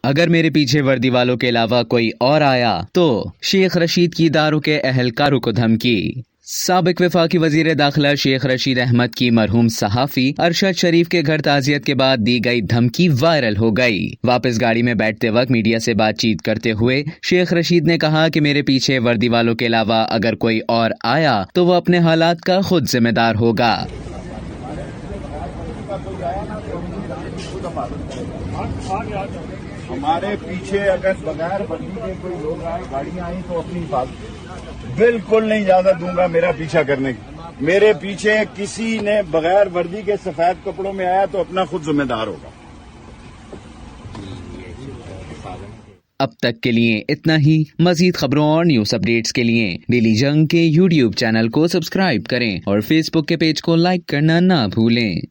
अगर मेरे पीछे वर्दी वालों के अलावा कोई और आया तो शेख रशीद की दारों के अहलकारों को धमकी। साबिक वफाकी वजीर दाखिला शेख रशीद अहमद की मरहूम सहाफी अरशद शरीफ के घर ताजियत के बाद दी गई धमकी वायरल हो गई। वापस गाड़ी में बैठते वक्त मीडिया से बातचीत करते हुए शेख रशीद ने कहा कि मेरे पीछे वर्दी वालों के अलावा अगर कोई और आया तो वो अपने हालात का खुद जिम्मेदार होगा। हमारे पीछे अगर बगैर वर्दी के कोई लोग आए, गाड़ियां आई तो अपनी हिफाजत बिल्कुल नहीं इजाजत दूंगा मेरा पीछा करने की। मेरे पीछे किसी ने बगैर वर्दी के सफेद कपड़ों में आया तो अपना खुद जिम्मेदार होगा। अब तक के लिए इतना ही। मजीद खबरों और न्यूज अपडेट्स के लिए डेली जंग के YouTube चैनल को सब्सक्राइब करें और Facebook के पेज को लाइक करना ना भूलें।